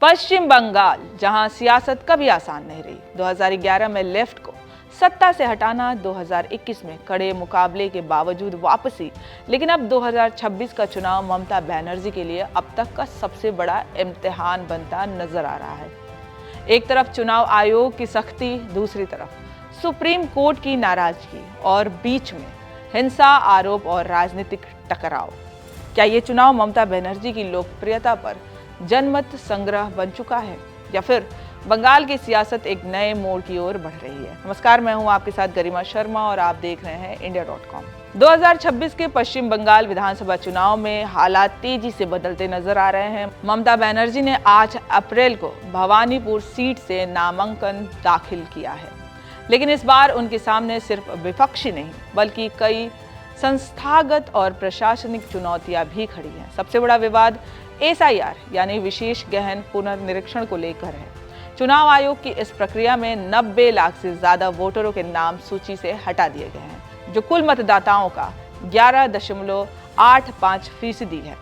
पश्चिम बंगाल, जहां सियासत कभी आसान नहीं रही। 2011 में लेफ्ट को सत्ता से हटाना, 2021 में कड़े मुकाबले के बावजूद वापसी, लेकिन अब 2026 का चुनाव ममता बनर्जी के लिए अब तक का सबसे बड़ा इम्तिहान बनता नजर आ रहा है। एक तरफ चुनाव आयोग की सख्ती, दूसरी तरफ सुप्रीम कोर्ट की नाराजगी और बीच में हिंसा आरोप और राजनीतिक टकराव। क्या ये चुनाव ममता बनर्जी की लोकप्रियता पर जनमत संग्रह बन चुका है या फिर बंगाल की सियासत एक नए मोड़ की ओर बढ़ रही है? नमस्कार, मैं हूं आपके साथ गरिमा शर्मा और आप देख रहे हैं India.com। 2026 के पश्चिम बंगाल विधानसभा चुनाव में हालात तेजी से बदलते नजर आ रहे हैं। ममता बनर्जी ने 8 अप्रैल को भवानीपुर सीट से नामांकन दाखिल किया है, लेकिन इस बार उनके सामने सिर्फ विपक्षी नहीं बल्कि कई संस्थागत और प्रशासनिक चुनौतियां भी खड़ी हैं। सबसे बड़ा विवाद SIR यानी विशेष गहन पुनर्निरीक्षण को लेकर है। चुनाव आयोग की इस प्रक्रिया में 90 लाख से ज्यादा वोटरों के नाम सूची से हटा दिए गए हैं, जो कुल मतदाताओं का 11.85% है।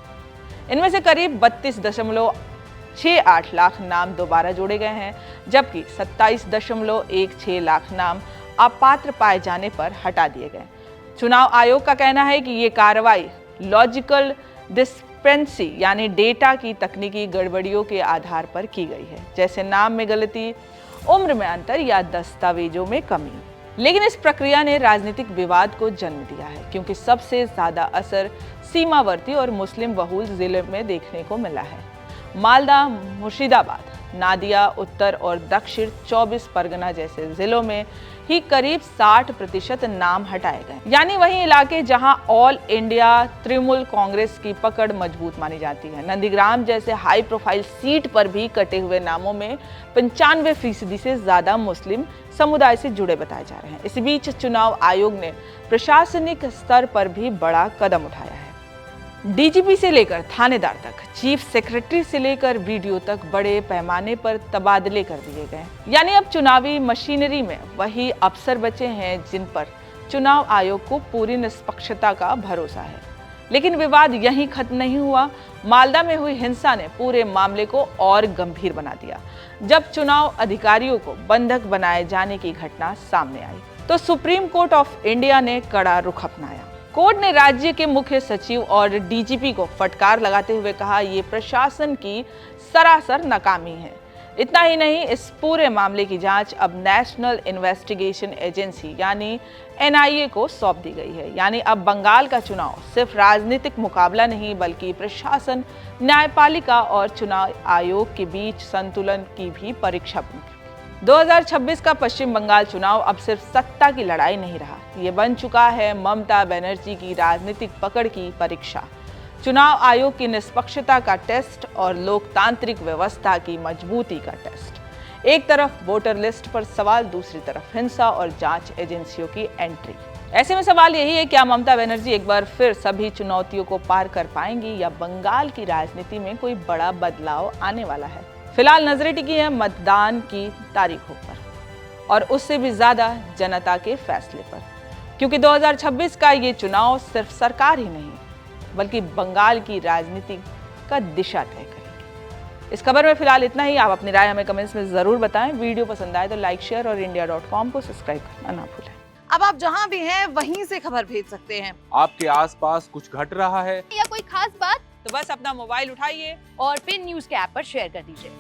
इनमें से करीब 32.68 लाख नाम दोबारा जोड़े गए हैं, जबकि 27.16 लाख नाम अपात्र पाए जाने पर हटा दिए गए। चुनाव आयोग का कहना है कि ये कार्रवाई लॉजिकल डिस्क्रिपेंसी यानी डेटा की तकनीकी गड़बड़ियों के आधार पर की गई है, जैसे नाम में गलती, उम्र में अंतर या दस्तावेजों में कमी। लेकिन इस प्रक्रिया ने राजनीतिक विवाद को जन्म दिया है, क्योंकि सबसे ज्यादा असर सीमावर्ती और मुस्लिम बहुल जिले में देखने को मिला है। मालदा, मुर्शिदाबाद, नादिया, उत्तर और दक्षिण 24 परगना जैसे जिलों में ही करीब 60% नाम हटाए गए, यानी वही इलाके जहां ऑल इंडिया तृणमूल कांग्रेस की पकड़ मजबूत मानी जाती है। नंदीग्राम जैसे हाई प्रोफाइल सीट पर भी कटे हुए नामों में 95% से ज्यादा मुस्लिम समुदाय से जुड़े बताए जा रहे हैं। इस बीच चुनाव आयोग ने प्रशासनिक स्तर पर भी बड़ा कदम उठाया है। DGP से लेकर थानेदार तक, चीफ सेक्रेटरी से लेकर BDO तक बड़े पैमाने पर तबादले कर दिए गए। यानी अब चुनावी मशीनरी में वही अफसर बचे हैं जिन पर चुनाव आयोग को पूरी निष्पक्षता का भरोसा है। लेकिन विवाद यहीं खत्म नहीं हुआ। मालदा में हुई हिंसा ने पूरे मामले को और गंभीर बना दिया। जब चुनाव अधिकारियों को बंधक बनाए जाने की घटना सामने आई तो सुप्रीम कोर्ट ऑफ इंडिया ने कड़ा रुख अपनाया। कोर्ट ने राज्य के मुख्य सचिव और DGP को फटकार लगाते हुए कहा, ये प्रशासन की सरासर नाकामी है। इतना ही नहीं, इस पूरे मामले की जांच अब नेशनल इन्वेस्टिगेशन एजेंसी यानी NIA को सौंप दी गई है। यानी अब बंगाल का चुनाव सिर्फ राजनीतिक मुकाबला नहीं बल्कि प्रशासन, न्यायपालिका और चुनाव आयोग के बीच संतुलन की भी परीक्षा बन। 2026 का पश्चिम बंगाल चुनाव अब सिर्फ सत्ता की लड़ाई नहीं रहा, ये बन चुका है ममता बनर्जी की राजनीतिक पकड़ की परीक्षा, चुनाव आयोग की निष्पक्षता का टेस्ट और लोकतांत्रिक व्यवस्था की मजबूती का टेस्ट। एक तरफ वोटर लिस्ट पर सवाल, दूसरी तरफ हिंसा और जांच एजेंसियों की एंट्री। ऐसे में सवाल यही है, क्या ममता बनर्जी एक बार फिर सभी चुनौतियों को पार कर पाएंगी या बंगाल की राजनीति में कोई बड़ा बदलाव आने वाला है? फिलहाल नजरें टिकी है मतदान की तारीखों पर और उससे भी ज्यादा जनता के फैसले पर, क्योंकि 2026 का ये चुनाव सिर्फ सरकार ही नहीं बल्कि बंगाल की राजनीति का दिशा तय करेगी। इस खबर में फिलहाल इतना ही। आप अपनी राय हमें कमेंट्स में जरूर बताएं। वीडियो पसंद आए तो लाइक, शेयर और India.com को सब्सक्राइब करना ना भूलें। अब आप जहां भी हैं वहीं से खबर भेज सकते हैं। आपके आसपास कुछ घट रहा है या कोई खास बात, तो बस अपना मोबाइल उठाइए और फिर न्यूज के ऐप पर शेयर कर दीजिए।